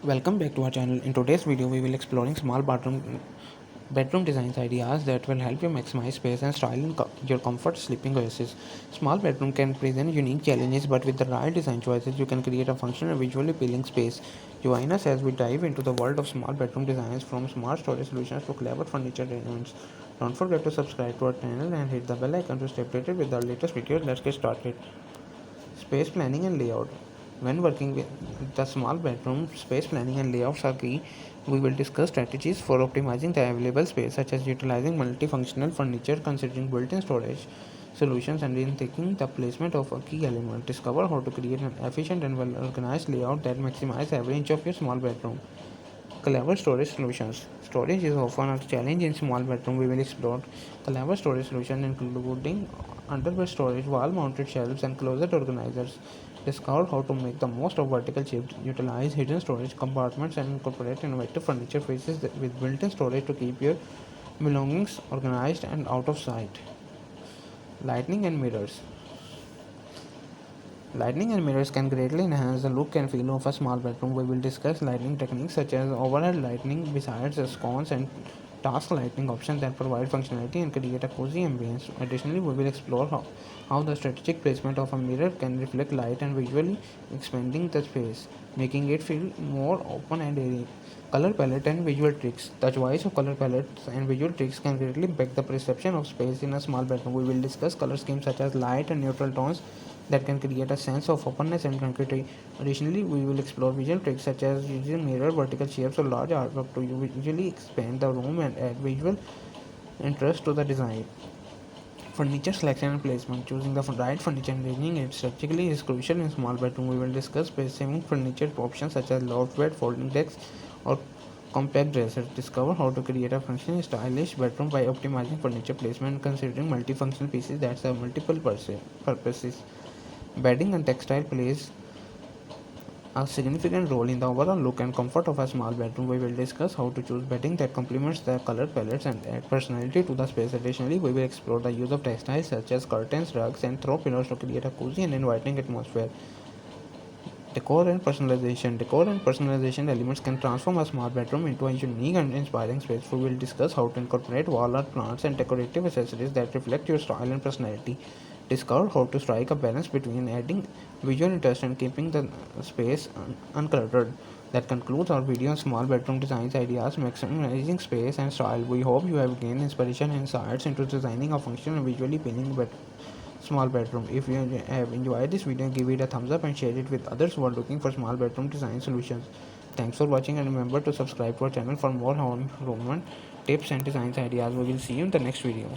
Welcome back to our channel. In today's video, we will exploring small bedroom designs ideas that will help you maximize space and style in your comfort sleeping oasis. Small bedroom can present unique challenges, but with the right design choices, you can create a functional and visually appealing space. Join us as we dive into the world of small bedroom designs, from smart storage solutions to clever furniture arrangements. Don't forget to subscribe to our channel and hit the bell icon to stay updated with our latest videos. Let's get started. Space planning and layout. When working with the small bedroom, space planning and layouts are key. We will discuss strategies for optimizing the available space, such as utilizing multifunctional furniture, considering built-in storage solutions, and in taking the placement of a key element. Discover how to create an efficient and well-organized layout that maximizes every inch of your small bedroom. Clever storage solutions. Storage is often a challenge in small bedroom. We will explore clever storage solutions, including underbed storage, wall-mounted shelves, and closet organizers. Discover how to make the most of vertical shifts, utilize hidden storage compartments, and incorporate innovative furniture pieces with built-in storage to keep your belongings organized and out of sight. Lighting and mirrors. Lighting and mirrors can greatly enhance the look and feel of a small bedroom. We will discuss lighting techniques such as overhead lighting, besides sconces and task lighting options that provide functionality and create a cozy ambience. Additionally, we will explore how the strategic placement of a mirror can reflect light and visually expanding the space, making it feel more open and airy. Color palette and visual tricks. The choice of color palettes and visual tricks can greatly impact the perception of space in a small bedroom. We will discuss color schemes such as light and neutral tones that can create a sense of openness and tranquility. Additionally, we will explore visual tricks such as using mirror, vertical shapes, or large artwork to visually expand the room and add visual interest to the design. Furniture selection and placement. Choosing the right furniture and arranging it strategically is crucial in small bedroom. We will discuss space-saving furniture options such as loft bed, folding desks, or compact dressers. Discover how to create a functional, stylish bedroom by optimizing furniture placement and considering multifunctional pieces that serve multiple purposes. Bedding and textile plays a significant role in the overall look and comfort of a small bedroom. We will discuss how to choose bedding that complements the color palettes and add personality to the space. Additionally, we will explore the use of textiles such as curtains, rugs, and throw pillows to create a cozy and inviting atmosphere. Decor and personalization. Decor and personalization elements can transform a small bedroom into a unique and inspiring space. We will discuss how to incorporate wall art, plants, and decorative accessories that reflect your style and personality. Discover how to strike a balance between adding visual interest and keeping the space uncluttered. That concludes our video on small bedroom designs ideas, maximizing space and style. We hope you have gained inspiration and insights into designing a functional and visually appealing small bedroom. If you have enjoyed this video, give it a thumbs up and share it with others who are looking for small bedroom design solutions. Thanks for watching, and remember to subscribe to our channel for more home improvement tips and designs ideas. We will see you in the next video.